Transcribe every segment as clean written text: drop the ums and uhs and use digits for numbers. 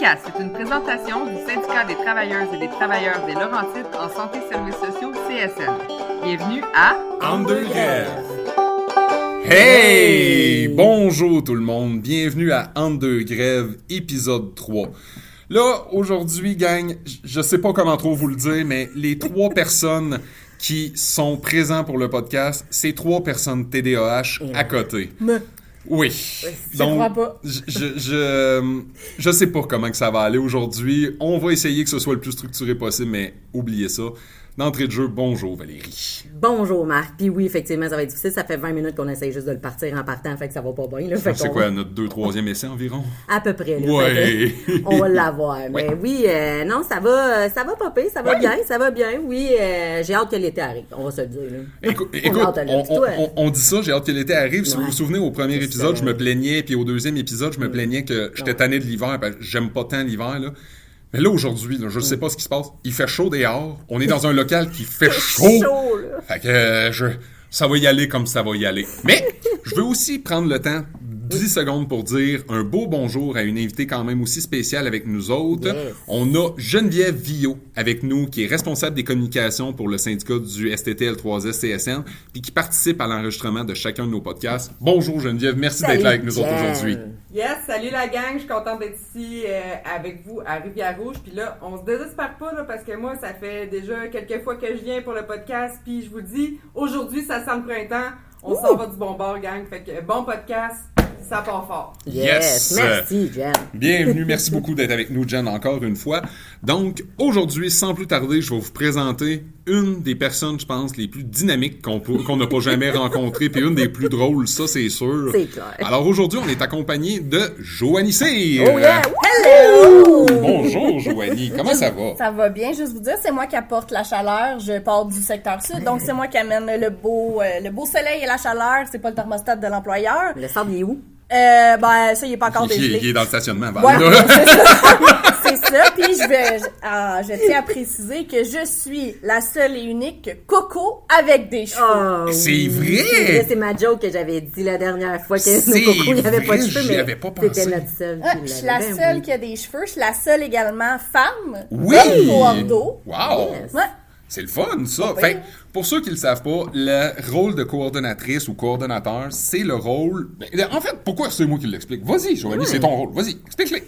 podcast est une présentation du Syndicat des travailleuses et des travailleurs des Laurentides en santé et services sociaux CSN. Bienvenue à En deux grèves. Hey! Bonjour tout le monde, bienvenue à En deux grèves, épisode 3. Là, aujourd'hui, gang, je sais pas comment trop vous le dire, mais les 3 personnes qui sont présentes pour le podcast, c'est 3 personnes TDAH à côté. Oui. Donc, je sais pas comment que ça va aller aujourd'hui. On va essayer que ce soit le plus structuré possible, mais oubliez ça. D'entrée de jeu, bonjour Valérie. Bonjour Marc. Puis oui, effectivement, ça va être difficile. Ça fait 20 minutes qu'on essaye juste de le partir en partant, fait que ça va pas bien. Là, C'est quoi, notre 2-3e essai environ? À peu près. Là, ouais. On va l'avoir. Mais oui, non, ça va popper, ça va bien, ça va bien. Oui, j'ai hâte que l'été arrive, on va se le dire. Là. Écoute, on dit ça, j'ai hâte que l'été arrive. Si vous vous souvenez, au premier épisode, je me plaignais, puis au deuxième épisode, je me plaignais que j'étais tanné de l'hiver, parce que j'aime pas tant l'hiver, là. Mais là, aujourd'hui, là, je ne sais pas ce qui se passe. Il fait chaud dehors. On est dans un local qui fait chaud. Là. Fait que ça va y aller comme ça va y aller. Mais je veux aussi prendre le temps, 10 secondes pour dire un beau bonjour à une invitée quand même aussi spéciale avec nous autres. Yes. On a Geneviève Villot avec nous, qui est responsable des communications pour le syndicat du STTL3S CSN, puis qui participe à l'enregistrement de chacun de nos podcasts. Bonjour Geneviève, merci d'être là avec nous autres aujourd'hui. Yes, salut la gang, je suis contente d'être ici avec vous à Rivière-Rouge. Puis là, on se désespère pas là, parce que moi, ça fait déjà quelques fois que je viens pour le podcast. Puis je vous dis, aujourd'hui, ça sent le printemps. On s'en va du bon bord, gang. Fait que bon podcast, ça part fort. Yes. Merci, Jen. Bienvenue, merci beaucoup d'être avec nous, Jen, encore une fois. Donc, aujourd'hui, sans plus tarder, je vais vous présenter une des personnes, je pense, les plus dynamiques qu'on n'a pas jamais rencontrées, puis une des plus drôles, ça, c'est sûr. C'est clair. Alors, aujourd'hui, on est accompagné de Joanie Cyr. Oh yeah! Hello! Bonjour, Joanie. Comment ça va? Ça va bien, juste vous dire, c'est moi qui apporte la chaleur. Je pars du secteur sud, donc c'est moi qui amène le beau soleil et la chaleur. C'est pas le thermostat de l'employeur. Le sable, il est où? Ça, il est pas encore dégelé. Il est dans le stationnement. Ouais, c'est ça. C'est ça. Puis je tiens à préciser que je suis la seule et unique Coco avec des cheveux. Oh, C'est vrai! C'est ma joke que j'avais dit la dernière fois que nos cocos, il n'y avait pas de cheveux, j'y mais avais pas pensé. c'était notre seule. Je suis la seule qui a des cheveux. Je suis la seule également femme. Oui! Coordo. Wow! Yes. Ouais. C'est le fun, ça. Oui. Fait que, pour ceux qui le savent pas, le rôle de coordonnatrice ou coordonnateur, c'est le rôle... En fait, pourquoi c'est moi qui l'explique? Vas-y, Joanie, c'est ton rôle. Vas-y, explique-le.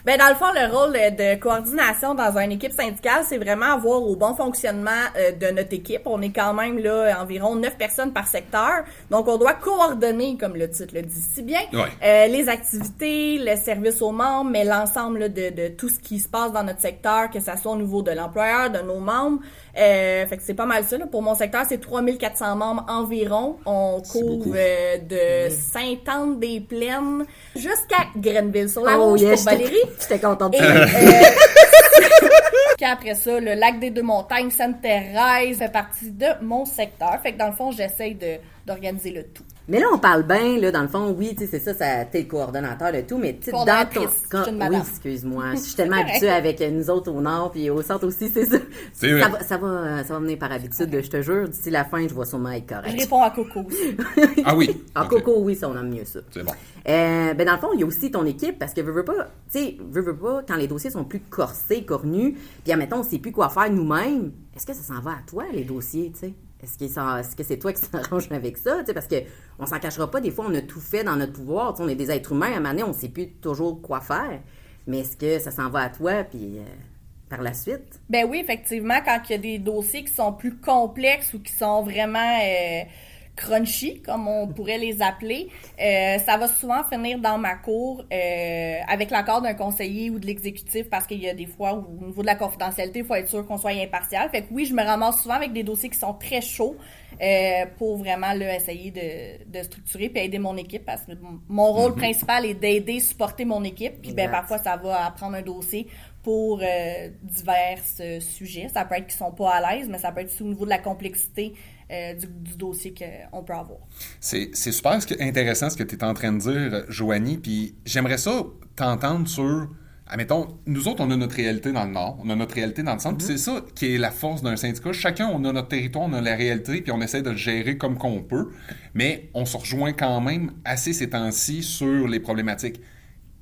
Ben dans le fond, le rôle de coordination dans une équipe syndicale, c'est vraiment avoir au bon fonctionnement de notre équipe. On est quand même là environ 9 personnes par secteur. Donc, on doit coordonner, comme le titre le dit si bien, les activités, le service aux membres, mais l'ensemble là, de tout ce qui se passe dans notre secteur, que ça soit au niveau de l'employeur, de nos membres. Fait que c'est pas mal ça. Là. Pour mon secteur, c'est 3400 membres environ. On couvre de Sainte-Anne-des-Plaines jusqu'à Grenville-sur-la-Rouge pour Valérie. J'étais contente. Puis après ça, le lac des Deux-Montagnes, Sainte-Thérèse fait partie de mon secteur. Fait que dans le fond, j'essaye d'organiser le tout. Mais là, on parle bien, là, dans le fond, oui, tu sais, c'est ça, t'es le coordonnateur de tout, mais tu sais, dans ton... Coordonnatrice, je suis une madame. Oui, excuse-moi, je suis tellement habituée avec nous autres au nord, puis au centre aussi, c'est ça. C'est vrai. Ça va venir par habitude, je te jure, d'ici la fin, je vais sûrement être correct. Je réponds à Coco aussi. Ah oui. En Parfait. Coco, oui, ça, on aime mieux ça. C'est bon. Ben dans le fond, il y a aussi ton équipe, parce que veux pas, tu sais, veux pas, quand les dossiers sont plus corsés, cornus, puis admettons, on sait plus quoi faire nous-mêmes, est-ce que ça s'en va à toi, les dossiers, tu sais? Est-ce que c'est toi qui s'arrange avec ça? Parce que on s'en cachera pas, des fois, on a tout fait dans notre pouvoir. On est des êtres humains, à un moment donné, on ne sait plus toujours quoi faire. Mais est-ce que ça s'en va à toi, puis par la suite? Ben oui, effectivement, quand il y a des dossiers qui sont plus complexes ou qui sont vraiment crunchy, comme on pourrait les appeler, ça va souvent finir dans ma cour avec l'accord d'un conseiller ou de l'exécutif, parce qu'il y a des fois où, au niveau de la confidentialité, il faut être sûr qu'on soit impartial. Fait que oui, je me ramasse souvent avec des dossiers qui sont très chauds pour vraiment là, essayer de structurer puis aider mon équipe, parce que mon rôle principal est d'aider, supporter mon équipe. Puis ben parfois, ça va apprendre un dossier pour divers sujets. Ça peut être qu'ils sont pas à l'aise, mais ça peut être aussi au niveau de la complexité du dossier qu'on peut avoir. C'est super intéressant ce que tu es en train de dire, Joanie, puis j'aimerais ça t'entendre sur... Admettons, nous autres, on a notre réalité dans le Nord, on a notre réalité dans le Centre, puis c'est ça qui est la force d'un syndicat. Chacun, on a notre territoire, on a la réalité, puis on essaie de le gérer comme qu'on peut, mais on se rejoint quand même assez ces temps-ci sur les problématiques.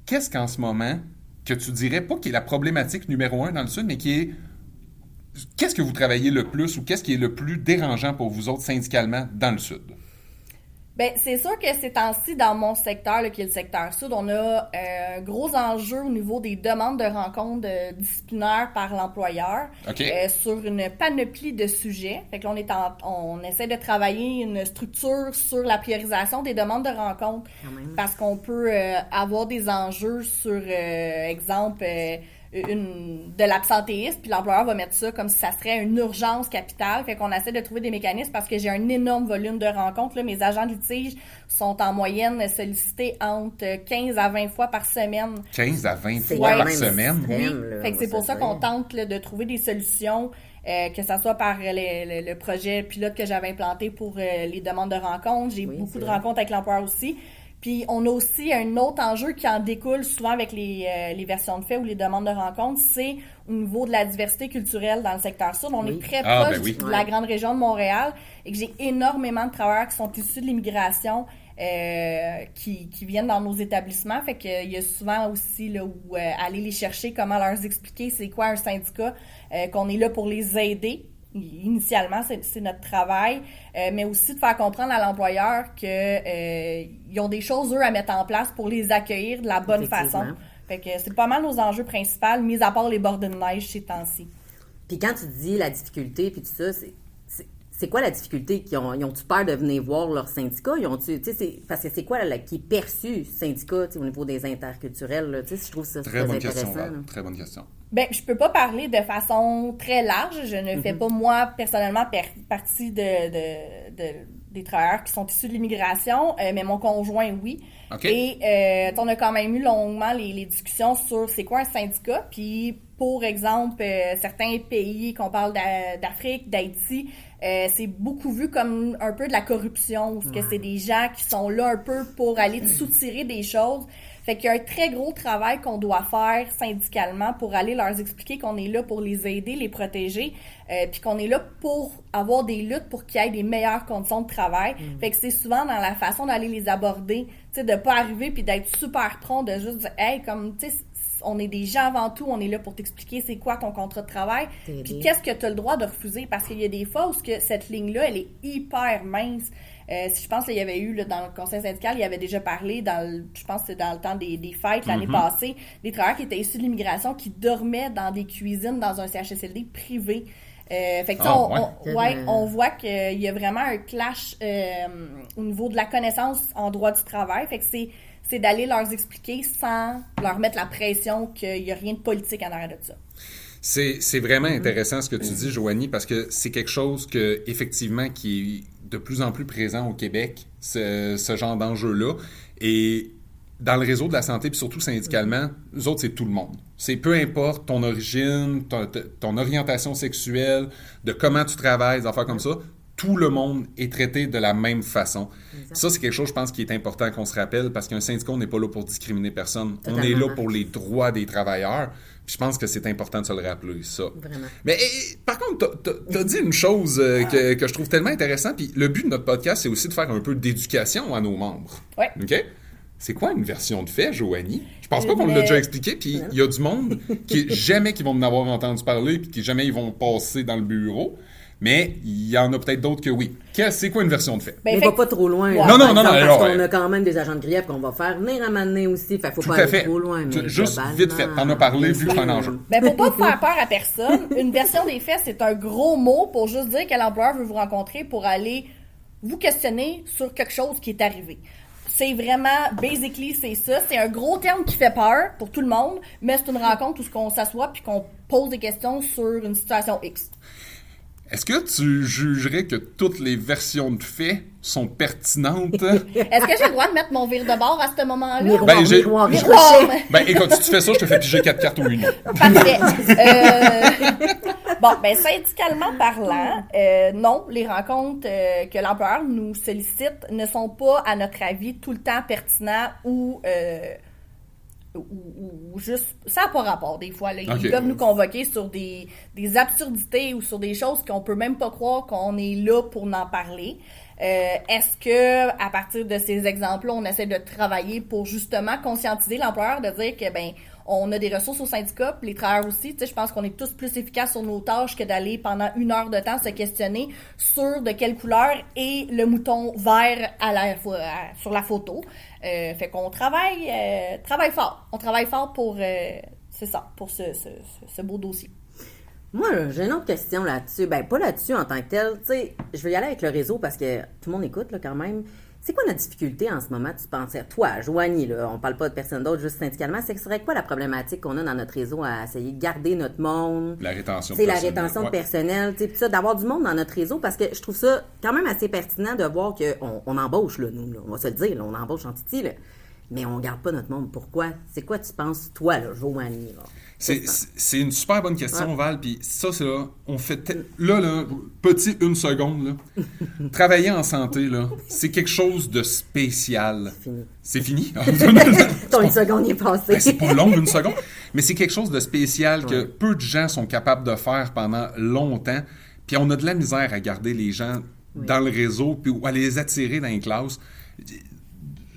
Qu'est-ce qu'en ce moment que tu dirais, pas qui est la problématique numéro 1 dans le Sud, mais qui est... Qu'est-ce que vous travaillez le plus ou qu'est-ce qui est le plus dérangeant pour vous autres syndicalement dans le Sud? Bien, c'est sûr que ces temps-ci, dans mon secteur, là, qui est le secteur Sud, on a un gros enjeu au niveau des demandes de rencontres disciplinaires par l'employeur sur une panoplie de sujets. Fait que là, on essaie de travailler une structure sur la priorisation des demandes de rencontres parce qu'on peut avoir des enjeux sur, exemple... de l'absentéisme, puis l'employeur va mettre ça comme si ça serait une urgence capitale. Fait qu'on essaie de trouver des mécanismes parce que j'ai un énorme volume de rencontres. Là. Mes agents de litige sont en moyenne sollicités entre 15 à 20 fois par semaine. 15 à 20 fois par semaine? Oui. Fait que c'est pour ça qu'on tente là, de trouver des solutions, que ça soit par le projet pilote que j'avais implanté pour les demandes de rencontres. J'ai beaucoup de rencontres avec l'employeur aussi. Puis, on a aussi un autre enjeu qui en découle souvent avec les versions de fait ou les demandes de rencontre, c'est au niveau de la diversité culturelle dans le secteur sud. On est très proche de la grande région de Montréal et que j'ai énormément de travailleurs qui sont issus de l'immigration qui viennent dans nos établissements. Fait qu'il y a souvent aussi là, où aller les chercher, comment leur expliquer c'est quoi un syndicat, qu'on est là pour les aider. Initialement, c'est notre travail, mais aussi de faire comprendre à l'employeur qu'ils ont des choses, eux, à mettre en place pour les accueillir de la bonne façon. Fait que c'est pas mal nos enjeux principaux, mis à part les bords de neige ces temps-ci. Puis quand tu dis la difficulté, puis tout ça, c'est quoi la difficulté? Ils ont-tu peur de venir voir leur syndicat? Parce que c'est quoi qui est perçu syndicat au niveau des interculturels? Là, je trouve ça très intéressant. Très bonne question. Ben, je peux pas parler de façon très large. Je ne fais pas, moi, personnellement, partie des travailleurs qui sont issus de l'immigration, mais mon conjoint, oui. Okay. Et on a quand même eu longuement les discussions sur c'est quoi un syndicat. Puis, pour exemple, certains pays, qu'on parle d'Afrique, d'Haïti, c'est beaucoup vu comme un peu de la corruption, parce que c'est des gens qui sont là un peu pour aller te soutirer des choses. Fait qu'il y a un très gros travail qu'on doit faire syndicalement pour aller leur expliquer qu'on est là pour les aider, les protéger, puis qu'on est là pour avoir des luttes pour qu'il y ait des meilleures conditions de travail. Fait que c'est souvent dans la façon d'aller les aborder, tu sais, de pas arriver puis d'être super prompt, de juste dire « Hey, comme, tu sais, on est des gens avant tout, on est là pour t'expliquer c'est quoi ton contrat de travail, puis qu'est-ce que tu as le droit de refuser. » Parce qu'il y a des fois où cette ligne-là, elle est hyper mince. Si je pense qu'il y avait eu là, dans le conseil syndical, il y avait déjà parlé, je pense que c'est dans le temps des fêtes l'année passée, des travailleurs qui étaient issus de l'immigration qui dormaient dans des cuisines dans un CHSLD privé. Fait que on voit qu'il y a vraiment un clash au niveau de la connaissance en droit du travail. Fait que c'est d'aller leur expliquer sans leur mettre la pression qu'il n'y a rien de politique en arrière de ça. C'est vraiment intéressant ce que tu dis, Joanie, parce que c'est quelque chose effectivement qui est de plus en plus présent au Québec, ce genre d'enjeu-là. Et dans le réseau de la santé, puis surtout syndicalement, nous autres, c'est tout le monde. C'est peu importe ton origine, ton orientation sexuelle, de comment tu travailles, des affaires comme ça, tout le monde est traité de la même façon. Exact. Ça, c'est quelque chose, je pense, qui est important qu'on se rappelle, parce qu'un syndicat, on n'est pas là pour discriminer personne. Totalement. On est là pour les droits des travailleurs. Puis je pense que c'est important de se le rappeler, ça. Vraiment. Mais par contre, t'as dit une chose que je trouve tellement intéressante, puis le but de notre podcast, c'est aussi de faire un peu d'éducation à nos membres. Oui. OK? C'est quoi une version de fait, Joanie? Je pense pas qu'on l'a déjà expliqué, puis il y a du monde qui jamais qu'ils vont en avoir entendu parler, puis qui jamais ils vont passer dans le bureau. Mais il y en a peut-être d'autres que oui. C'est quoi une version de fait? Mais va pas trop loin. Non. Parce qu'on a quand même des agents de grief qu'on va faire venir à m'amener aussi. Fait faut pas aller trop loin. Mais juste vite fait, t'en as parlé vu qu'il y a un enjeu. Ben, pour pas faire peur à personne, une version des faits, c'est un gros mot pour juste dire que l'employeur veut vous rencontrer pour aller vous questionner sur quelque chose qui est arrivé. C'est vraiment, basically, c'est ça. C'est un gros terme qui fait peur pour tout le monde, mais c'est une rencontre où on s'assoit puis qu'on pose des questions sur une situation X. Est-ce que tu jugerais que toutes les versions de faits sont pertinentes? Est-ce que j'ai le droit de mettre mon vire de bord à ce moment-là? Miroir. Écoute, si tu fais ça, je te fais piger 4 cartes ou une. Parfait. Syndicalement parlant, non, les rencontres que l'employeur nous sollicite ne sont pas, à notre avis, tout le temps pertinents ou juste... Ça n'a pas rapport, des fois. Là. Ils peuvent nous convoquer sur des absurdités ou sur des choses qu'on peut même pas croire qu'on est là pour en parler. Est-ce que à partir de ces exemples-là, on essaie de travailler pour justement conscientiser l'employeur, de dire que ben on a des ressources au syndicat, puis les travailleurs aussi. Tu sais, je pense qu'on est tous plus efficaces sur nos tâches que d'aller pendant 1 heure de temps se questionner sur de quelle couleur est le mouton vert sur la photo. Fait qu'on travaille fort. On travaille fort pour c'est ça, pour ce beau dossier. Moi, j'ai une autre question là-dessus. Ben, pas là-dessus en tant que tel. Tu sais, je vais y aller avec le réseau parce que tout le monde écoute, là, quand même. C'est quoi notre difficulté en ce moment, tu pensais? Toi, Joanie, là, on parle pas de personne d'autre, juste syndicalement. Ce serait quoi la problématique qu'on a dans notre réseau à essayer de garder notre monde? La rétention de personnel. personnel. La rétention de personnel, tu sais, puis ça, d'avoir du monde dans notre réseau, parce que je trouve ça quand même assez pertinent de voir qu'on embauche, là, nous, là, on va se le dire, là, on embauche en titi, là, mais on garde pas notre monde. Pourquoi? C'est quoi, tu penses, toi, là, Joanie, là? C'est une super bonne question, Val. Puis ça, c'est là, on fait... Là, petit 1 seconde, là. Travailler en santé, là, c'est quelque chose de spécial. C'est fini? Ton 1 seconde est passée. Ben, c'est pas long, 1 seconde. Mais c'est quelque chose de spécial que peu de gens sont capables de faire pendant longtemps. Puis on a de la misère à garder les gens dans le réseau puis ou à les attirer dans les classes.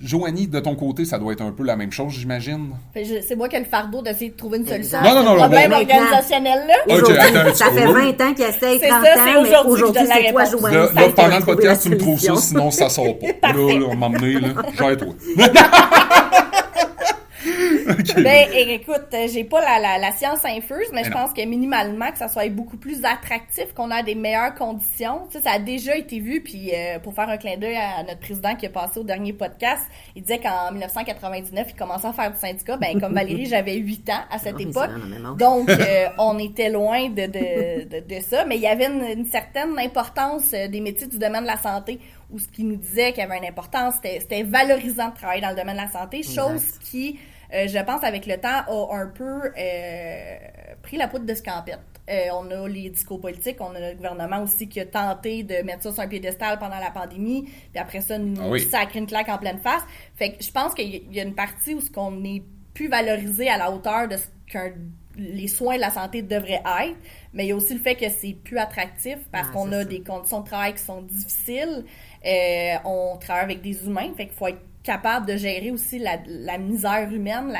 Joanie, de ton côté, ça doit être un peu la même chose, j'imagine. C'est moi qui ai le fardeau d'essayer de trouver une solution Exact. à ce problème organisationnel-là. Aujourd'hui, attends, ça fait 20 ans qu'il essaye, C'est 30 ça, ans, c'est mais aujourd'hui aujourd'hui, que je donne la c'est toi, réponse. Joanie. Là, pendant le podcast, tu me trouves trouves ça, sinon ça sort pas. Là, on m'a emmené, là. Gère-toi. Okay. Ben, écoute, j'ai pas la science infuse, mais je non. pense que minimalement, que ça soit beaucoup plus attractif, qu'on a des meilleures conditions. Tu sais, ça a déjà été vu, puis pour faire un clin d'œil à notre président qui est passé au dernier podcast, il disait qu'en 1999, il commençait à faire du syndicat. Ben, comme Valérie, j'avais 8 ans à cette époque. Donc, on était loin de ça, mais il y avait une certaine importance des métiers du domaine de la santé, où ce qui nous disait qu'il y avait une importance, c'était valorisant de travailler dans le domaine de la santé, chose qui... je pense, avec le temps, a un peu pris la poudre de scampette. On a les discours politiques, on a le gouvernement aussi qui a tenté de mettre ça sur un piédestal pendant la pandémie, puis après ça, nous sacrer une claque en pleine face. Fait que je pense qu'il y a une partie où ce qu'on n'est plus valorisé à la hauteur de ce que les soins de la santé devraient être, mais il y a aussi le fait que c'est plus attractif parce qu'on a des conditions de travail qui sont difficiles. On travaille avec des humains, fait qu'il faut être capable de gérer aussi la misère humaine.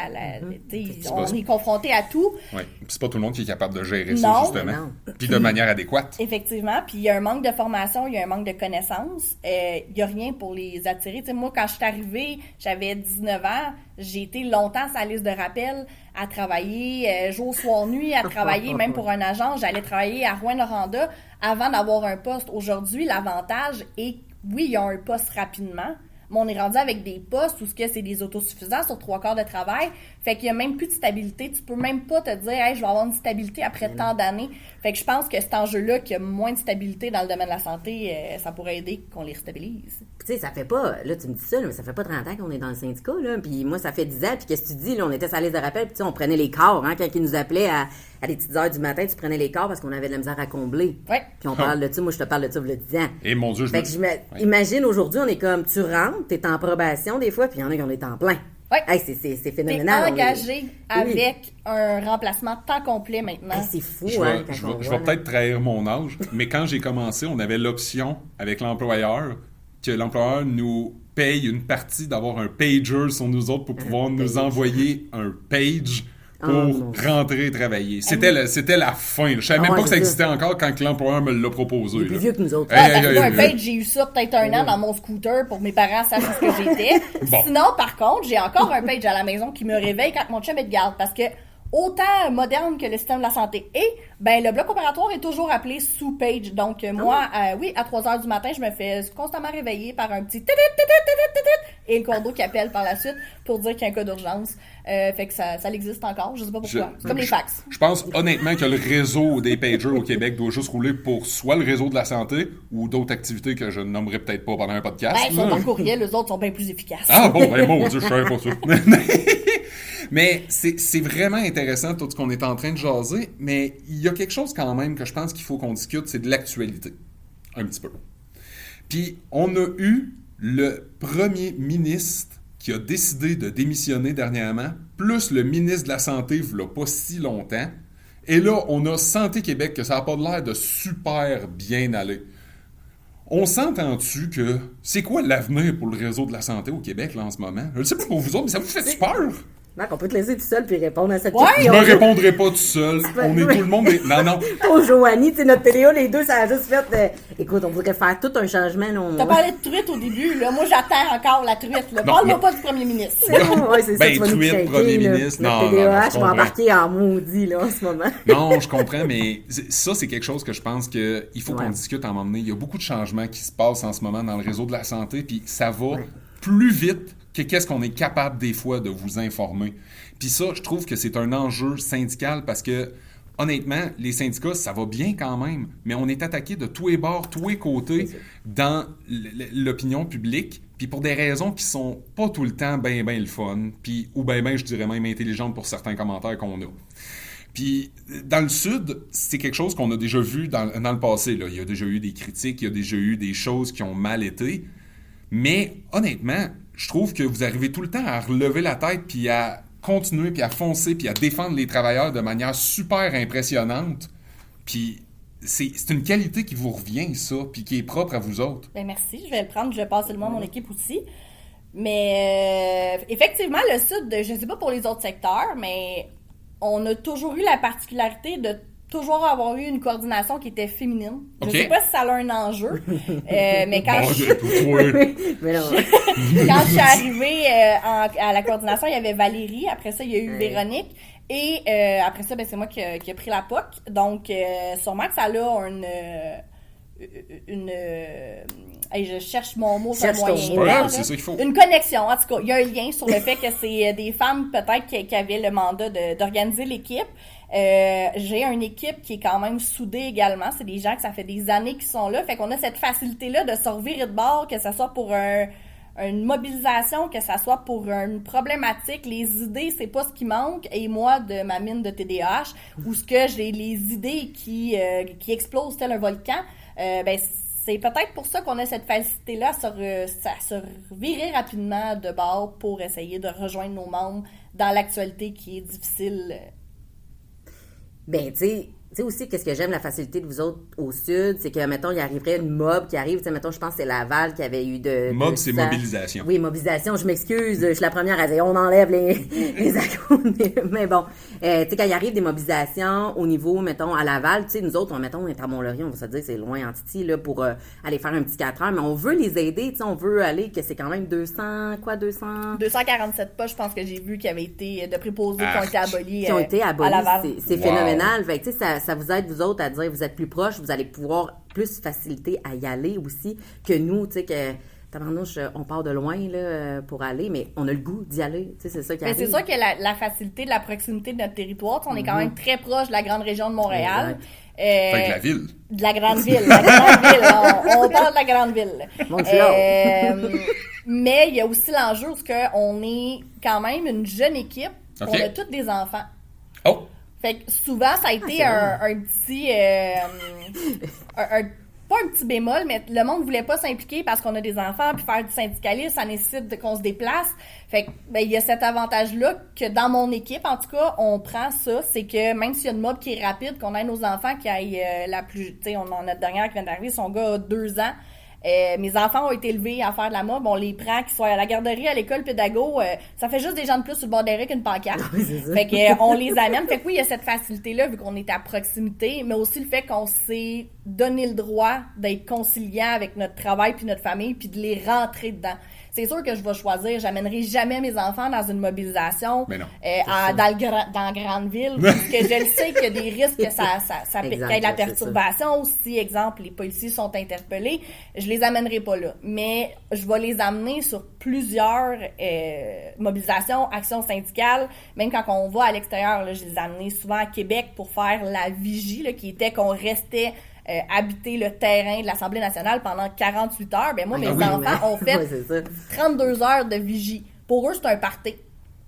On est confronté à tout. Oui, c'est pas tout le monde qui est capable de gérer ça, justement. Puis de manière adéquate. Effectivement, puis il y a un manque de formation, il y a un manque de connaissances. Il y a rien pour les attirer. T'sais, moi, quand je suis arrivée, j'avais 19 ans, j'ai été longtemps sur la liste de rappel à travailler jour, soir, nuit, à travailler même pour un agent. J'allais travailler à Rouyn-Noranda avant d'avoir un poste. Aujourd'hui, l'avantage est, oui, il y a un poste rapidement, mais on est rendu avec des postes où c'est des autosuffisants sur 3/4 de travail. Fait qu'il y a même plus de stabilité. Tu peux même pas te dire, hey, je vais avoir une stabilité après tant d'années. Fait que je pense que cet enjeu-là, qu'il y a moins de stabilité dans le domaine de la santé, ça pourrait aider qu'on les restabilise. Tu sais, ça fait pas, là, tu me dis ça, là, mais ça fait pas 30 ans qu'on est dans le syndicat, là. Puis moi, ça fait 10 ans. Puis qu'est-ce que tu dis, là, on était sur la liste de rappel. Puis tu sais, on prenait les corps, hein, quand ils nous appelaient à des petites heures du matin, tu prenais les corps parce qu'on avait de la misère à combler. Ouais. Puis on parle de ça, moi, je te parle de ça, il y a 10 ans. Et mon Dieu, Fait que imagine, aujourd'hui, on est comme, tu rentres, t'es en probation des fois, puis il y en a qui ont été en plein. Oui. Hey, c'est phénoménal. T'es engagé avec un remplacement temps complet maintenant. Hey, c'est fou, je hein, vais peut-être trahir mon âge, mais quand j'ai commencé, on avait l'option avec l'employeur que l'employeur nous paye une partie d'avoir un pager sur nous autres pour pouvoir nous envoyer un page pour rentrer travailler. C'était la fin. Je savais même pas que ça existait encore quand l'employeur me l'a proposé. Il est plus vieux que nous autres. Un page, j'ai eu ça peut-être 1 an dans mon scooter pour que mes parents sachent ce que j'étais. Bon. Sinon, par contre, j'ai encore un page à la maison qui me réveille quand mon chum est de garde parce que autant moderne que le système de la santé est, ben le bloc opératoire est toujours appelé sous page. Donc moi, oui, à 3h du matin, je me fais constamment réveiller par un petit et le cordeau qui appelle par la suite pour dire qu'il y a un cas d'urgence. Fait que ça existe encore, je sais pas pourquoi. C'est comme les fax. Je pense honnêtement que le réseau des pagers au Québec doit juste rouler pour soit le réseau de la santé ou d'autres activités que je ne nommerai peut-être pas pendant un podcast. Ben, ils sont en courriel, eux autres sont bien plus efficaces. Ah bon, ben mon Dieu, je savais pas ça. Mais c'est vraiment intéressant tout ce qu'on est en train de jaser, mais il y a quelque chose quand même que je pense qu'il faut qu'on discute, c'est de l'actualité. Un petit peu. Puis on a eu le premier ministre qui a décidé de démissionner dernièrement, plus le ministre de la Santé, il n'y a pas si longtemps. Et là, on a Santé Québec, que ça n'a pas l'air de super bien aller. On s'entend-tu que c'est quoi l'avenir pour le réseau de la santé au Québec là, en ce moment? Je ne sais pas pour vous autres, mais ça vous fait peur? Marc, on peut te laisser tout seul puis répondre à cette Ouais, Je question. me répondrai pas tout seul. On est tout le monde. Non. Oh, Joanie, tu sais, notre téléo, les deux, ça a juste fait. Écoute, on voudrait faire tout un changement. Là, T'as parlé de truite au début, là. Moi, j'attends encore la truite, là. Non, Parle-moi non. pas du premier ministre. Ouais, c'est ça, Ben, tu vas nous tweet, craquer, premier là. ministre. Notre Non, TDAH, je va comprends. embarquer en maudit, là, en ce moment. Non, je comprends, mais ça, c'est quelque chose que je pense qu'il faut qu'on Ouais. discute à un moment donné. Il y a beaucoup de changements qui se passent en ce moment dans le réseau de la santé, puis ça va plus vite que qu'est-ce qu'on est capable des fois de vous informer. Puis ça, je trouve que c'est un enjeu syndical parce que, honnêtement, les syndicats, ça va bien quand même, mais on est attaqué de tous les bords, tous les côtés dans l'opinion publique, puis pour des raisons qui sont pas tout le temps ben le fun, puis ou ben je dirais même intelligentes pour certains commentaires qu'on a. Puis, dans le Sud, c'est quelque chose qu'on a déjà vu dans le passé. Là. Il y a déjà eu des critiques, il y a déjà eu des choses qui ont mal été. Mais, honnêtement, je trouve que vous arrivez tout le temps à relever la tête, puis à continuer, puis à foncer, puis à défendre les travailleurs de manière super impressionnante. Puis, c'est une qualité qui vous revient, ça, puis qui est propre à vous autres. Ben merci, je vais le prendre, je vais passer le mot à mon équipe aussi. Mais effectivement, le Sud, je ne sais pas pour les autres secteurs, mais on a toujours eu la particularité de toujours avoir eu une coordination qui était féminine. Je OK. ne sais pas si ça a un enjeu, mais quand, Bon, Mais non. quand je suis arrivée à la coordination, il y avait Valérie, après ça, il y a eu Véronique, et après ça, ben, c'est moi qui a pris la POC. Donc, sûrement que ça a hey, je cherche mon mot, Cherche ton moyen. mot. Là. C'est ça qu'il faut. Une connexion, en tout cas. Il y a un lien sur le fait que c'est des femmes, peut-être, qui avaient le mandat d'organiser l'équipe. J'ai une équipe qui est quand même soudée également. C'est des gens que ça fait des années qu'ils sont là. Fait qu'on a cette facilité-là de se revirer de bord, que ça soit pour une mobilisation, que ça soit pour une problématique. Les idées, c'est pas ce qui manque. Et moi, de ma mine de TDAH, où ce que j'ai les idées qui explosent tel un volcan, ben c'est peut-être pour ça qu'on a cette facilité-là à se revirer rapidement de bord pour essayer de rejoindre nos membres dans l'actualité qui est difficile. Ben, tu sais aussi, qu'est-ce que j'aime, la facilité de vous autres au Sud, c'est que, mettons, il arriverait une mob qui arrive, tu sais, mettons, je pense que c'est Laval qui avait eu de... Mob, c'est mobilisation. Oui, mobilisation, je m'excuse, je suis la première à dire, on enlève les acronymes, mais bon, tu sais, quand il arrive des mobilisations au niveau, mettons, à Laval, tu sais, nous autres, mettons, on est à Mont-Laurier, on va se dire, c'est loin en Titi, là, pour aller faire un petit 4 heures, mais on veut les aider, tu sais, on veut aller, que c'est quand même 247 pas, je pense que j'ai vu qui avaient été de préposés qui ont été abolis. Qui ont été abolis, à Laval. c'est Wow. phénoménal. Fait que, tu sais, ça vous aide, vous autres, à dire, vous êtes plus proches, vous allez pouvoir plus faciliter à y aller aussi que nous, tu sais, que... Tabarnouche, on part de loin là, pour aller, mais on a le goût d'y aller. Tu sais, c'est ça qui Mais arrive. c'est sûr que la facilité de la proximité de notre territoire, on est quand même très proche de la grande région de Montréal. Fait que la ville. De la grande ville. La grande ville. On parle de la grande ville. Mon Dieu. Mais il y a aussi l'enjeu parce qu'on est quand même une jeune équipe. OK. On a tous des enfants. Oh! Fait que souvent, ça a été c'est un petit... pas un petit bémol, mais le monde voulait pas s'impliquer parce qu'on a des enfants, puis faire du syndicalisme, ça nécessite qu'on se déplace. Fait que, ben, il y a cet avantage-là que dans mon équipe, en tout cas, on prend ça, c'est que même s'il y a une mob qui est rapide, qu'on ait nos enfants qui aillent la plus... Tu sais, on en a notre dernière qui vient d'arriver, son gars a 2 ans. Mes enfants ont été élevés à faire de la mob, on les prend, qu'ils soient à la garderie, à l'école, pédago, ça fait juste des gens de plus sur le bord des rues qu'une pancarte. Oui, c'est ça. Fait que on les amène. Fait que oui, il y a cette facilité-là vu qu'on est à proximité, mais aussi le fait qu'on s'est donné le droit d'être conciliant avec notre travail puis notre famille puis de les rentrer dedans. C'est sûr que je vais choisir, j'amènerai jamais mes enfants dans une mobilisation Mais non. dans la grande ville parce que je le sais qu'il y a des risques que ça qu'il y ait de la Exact, c'est perturbation. Si, exemple, les policiers sont interpellés, je les amènerai pas là. Mais je vais les amener sur plusieurs mobilisations, actions syndicales. Même quand on va à l'extérieur, là, je les ai amenés souvent à Québec pour faire la vigie, là, qui était qu'on restait habiter le terrain de l'Assemblée nationale pendant 48 heures. Ben moi, mes enfants ont fait Ouais, c'est ça. 32 heures de vigie. Pour eux, c'est un party.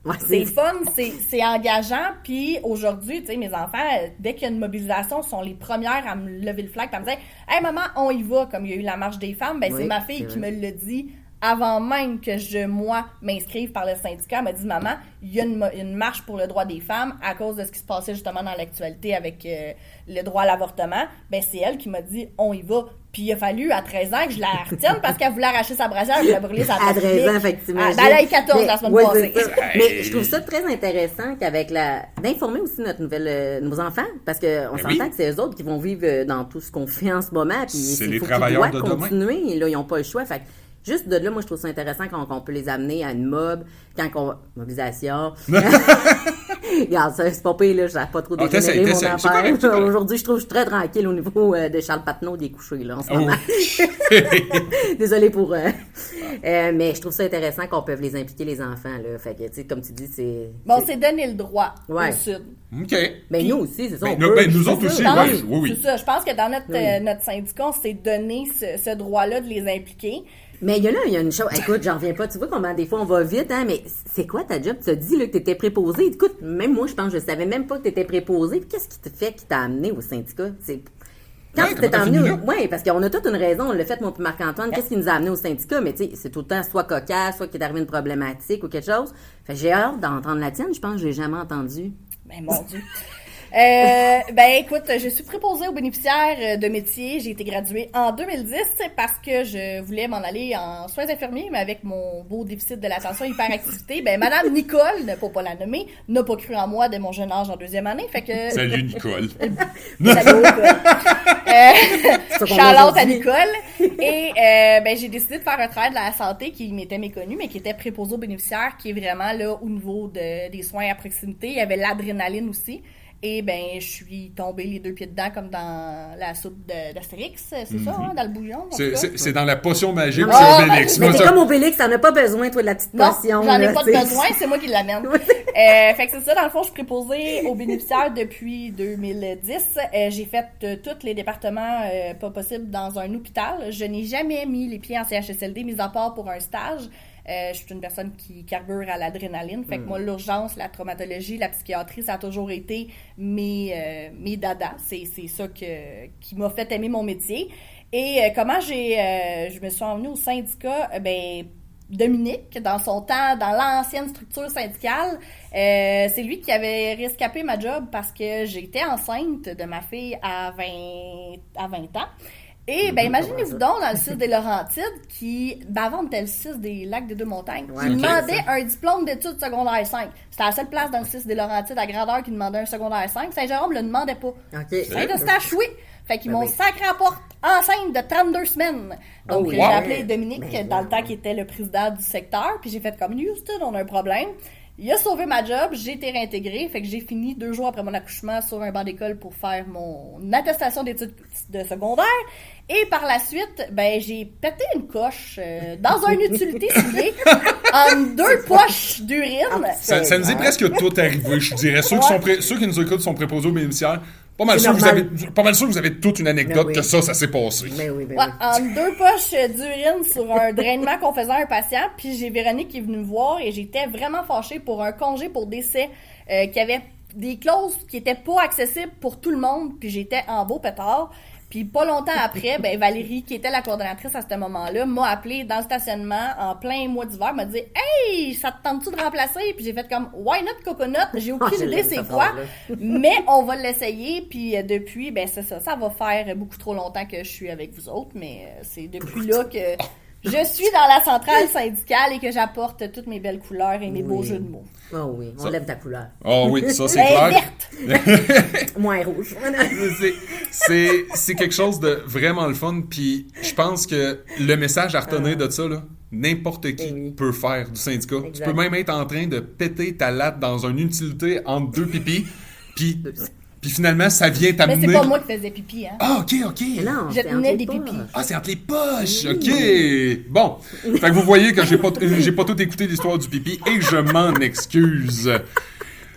Ouais, C'est fun, c'est engageant. Puis aujourd'hui, tu sais, mes enfants, dès qu'il y a une mobilisation, sont les premières à me lever le flag et à me dire « Hey maman, on y va », comme il y a eu la marche des femmes. Ben Oui, c'est ma fille c'est qui vrai. me l'a dit avant même que moi, m'inscrive par le syndicat. Elle m'a dit « Maman, il y a une marche pour le droit des femmes à cause de ce qui se passait justement dans l'actualité avec le droit à l'avortement. » Ben c'est elle qui m'a dit « On y va ». Puis il a fallu, à 13 ans, que je la retienne parce qu'elle voulait arracher sa brassière, elle voulait brûler sa À 13 ans, tête. fait que t'imagines. Elle a eu 14 la semaine ouais, passée. c'est ça. Mais je trouve ça très intéressant d'informer aussi nos enfants, parce qu'on s'entend que c'est eux autres qui vont vivre dans tout ce qu'on fait en ce moment, puis C'est il les faut travailleurs qu'ils de doivent demain. continuer, là, ils n'ont pas le choix, fait que juste de là, moi, je trouve ça intéressant quand on peut les amener à une mobilisation. Regarde, ça, c'est pas pire, là, j'ai pas trop dégénéré mon t'essayes, c'est affaire. correct. Aujourd'hui, je trouve que je suis très tranquille au niveau de Charles Patnaud des couchés, là, en ce moment. Désolée pour... mais je trouve ça intéressant qu'on peut les impliquer, les enfants, là. Fait que, tu sais, comme tu dis, c'est... Bon, c'est donner le droit Ouais. au Sud. OK. Ben, nous aussi, c'est ça. Ben, on peut. nous autres aussi, Dans- oui. C'est ça. Je pense que dans notre syndicat, on s'est donné ce droit-là de les impliquer. Mais il y a une chose. Écoute, j'en reviens pas. Tu vois comment des fois on va vite, hein? Mais c'est quoi ta job? Tu as dit là, que tu étais préposé. Écoute, même moi, je pense que je savais même pas que tu étais préposé. Puis qu'est-ce qui te fait qui t'a amené au syndicat? Quand tu t'es amené Oui, parce qu'on a toute une raison. On l'a fait, moi et Marc-Antoine. Qu'est-ce qui nous a amené au syndicat? Mais tu sais, c'est tout le temps soit cocasse, soit qu'il est arrivé une problématique ou quelque chose. Fait que j'ai hâte d'entendre la tienne. Je pense que je l'ai jamais entendue. Ben, mon Dieu. Ben écoute, je suis préposée aux bénéficiaires de métier. J'ai été graduée en 2010 parce que je voulais m'en aller en soins infirmiers, mais avec mon beau déficit de l'attention hyperactivité, ben Madame Nicole, pour pas la nommer, n'a pas cru en moi dès mon jeune âge en deuxième année. Fait que Salut, Nicole. Salut, Nicole. qu'on Shout a out à aujourd'hui. Nicole. Et ben j'ai décidé de faire un travail de la santé qui m'était méconnu, mais qui était préposé aux bénéficiaires, qui est vraiment là au niveau des soins à proximité. Il y avait l'adrénaline aussi. Et ben, je suis tombée les deux pieds dedans comme dans la soupe d'Astérix, c'est ça, hein, dans le bouillon. en tout cas. C'est dans la potion magique, Non, c'est mais- Obélix. Mais Moi, t'es ça- comme Obélix, t'en as pas besoin, toi, de la petite Non, potion. j'en ai là, pas de tu sais. besoin, c'est moi qui l'amène. Oui. Fait que c'est ça, dans le fond, je suis préposée aux bénéficiaires depuis 2010. J'ai fait tous les départements pas possible dans un hôpital. Je n'ai jamais mis les pieds en CHSLD, mis à part pour un stage. Je suis une personne qui carbure à l'adrénaline. Fait que moi, l'urgence, la traumatologie, la psychiatrie, ça a toujours été mes dadas. C'est ça qui m'a fait aimer mon métier. Et comment je me suis emmenée au syndicat, ben Dominique, dans son temps, dans l'ancienne structure syndicale, c'est lui qui avait rescapé ma job parce que j'étais enceinte de ma fille à 20 ans. Et ben imaginez-vous donc dans le 6 des Laurentides qui, ben avant on était le 6 des Lacs des Deux-Montagnes, Ouais, qui ok, demandait ça. un diplôme d'études secondaires 5. C'était la seule place dans le 6 des Laurentides à grandeur qui demandait un secondaire 5. Saint-Jérôme le demandait pas. OK. Saint-Eustache, oui. Fait qu'ils Ben m'ont oui. sacré à la porte enceinte de 32 semaines. Donc, Oh oui. j'ai Wow. appelé Dominique, Ben dans le oui. temps qui était le président du secteur, puis j'ai fait comme Houston, on a un problème. Il a sauvé ma job, j'ai été réintégrée, fait que j'ai fini 2 jours après mon accouchement sur un banc d'école pour faire mon attestation d'études de secondaire. Et par la suite, ben j'ai pété une coche dans un utilité souillé en 2 poches d'urine. Ça nous est presque tout arrivé, je dirais. Ceux qui nous écoutent sont préposés aux bénéficiaires. Pas mal C'est sûr que vous avez toute une anecdote Ben oui. que ça s'est passé. Ben oui, ben Ouais, oui. en 2 poches d'urine sur un drainement qu'on faisait à un patient, puis j'ai Véronique qui est venue me voir et j'étais vraiment fâchée pour un congé pour décès qui avait des clauses qui étaient pas accessibles pour tout le monde, puis j'étais en beau pétard. Puis pas longtemps après, ben Valérie, qui était la coordonnatrice à ce moment-là, m'a appelé dans le stationnement en plein mois d'hiver, m'a dit « Hey, ça te tente-tu de remplacer? » Puis j'ai fait comme « Why not coconut? » J'ai Ah, aucune je idée l'aime, c'est cette quoi, phrase-là. mais on va l'essayer. Puis depuis, ben c'est ça. Ça va faire beaucoup trop longtemps que je suis avec vous autres, mais c'est depuis là que je suis dans la centrale syndicale et que j'apporte toutes mes belles couleurs et mes beaux Oui. jeux de mots. Oh oui, on lève ta couleur. Oh oui, ça c'est Elle est clair. verte! Moins rouge. C'est quelque chose de vraiment le fun, puis je pense que le message à retenir de ça, là, n'importe qui Eh oui. peut faire du syndicat. Tu Exact. peux même être en train de péter ta latte dans une utilité entre 2 pipis, puis finalement, ça vient Mais t'amener... c'est pas moi qui faisais pipi, hein. Ah, OK. Mais non, Je c'est tenais entre les des poches. pipis. Ah, c'est entre les poches, OK. Bon, fait que vous voyez que j'ai pas tout écouté l'histoire du pipi et je m'en excuse.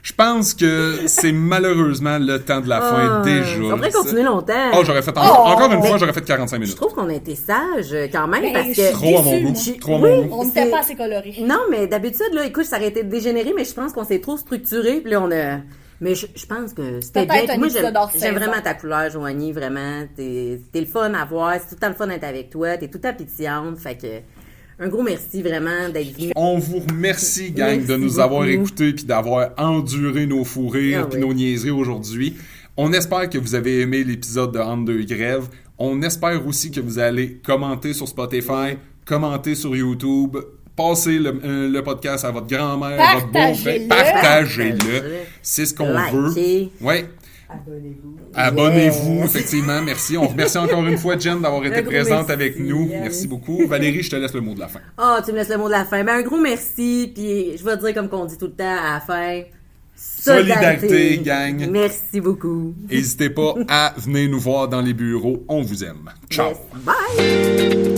Je pense que c'est malheureusement le temps de la fin déjà. On pourrait continuer longtemps. Oh, j'aurais fait encore une fois, j'aurais fait 45 Je minutes. trouve qu'on a été sage quand même Ben, parce je que... suis Trop à mon déçue, goût. moi. Trop à mon goût. On C'est- n'était pas assez colorés. Non, mais d'habitude, là, écoute, ça aurait été dégénéré, mais je pense qu'on s'est trop structuré. Puis là, on a... Mais je pense que c'était Peut-être bien. un Moi, épisode hors j'aime saison. vraiment ta couleur, Joanie, vraiment. T'es le fun à voir. C'est tout le temps le fun d'être avec toi. T'es tout le temps pétillante. Fait que... Un gros merci, vraiment, d'être venu. On vous remercie, gang, Merci de nous avoir beaucoup. écoutés puis d'avoir enduré nos fous rires Ah puis oui. nos niaiseries aujourd'hui. On espère que vous avez aimé l'épisode de Entre deux grèves. On espère aussi que vous allez commenter sur Spotify, commenter sur YouTube, passer le podcast à votre grand-mère, à votre beau-frère. Partagez-le. Partagez-le. C'est ce qu'on veut. Likez. Ouais. Abonnez-vous. Abonnez-vous, Yes. effectivement. Merci. On remercie encore une fois Jen d'avoir été gros présente merci. avec nous. Yes. Merci beaucoup. Valérie, je te laisse le mot de la fin. Ah, tu me laisses le mot de la fin. Ben, un gros merci, puis je vais dire comme qu'on dit tout le temps à la fin. Solidarité, gang. Merci beaucoup. N'hésitez pas à venir nous voir dans les bureaux. On vous aime. Ciao. Yes. Bye!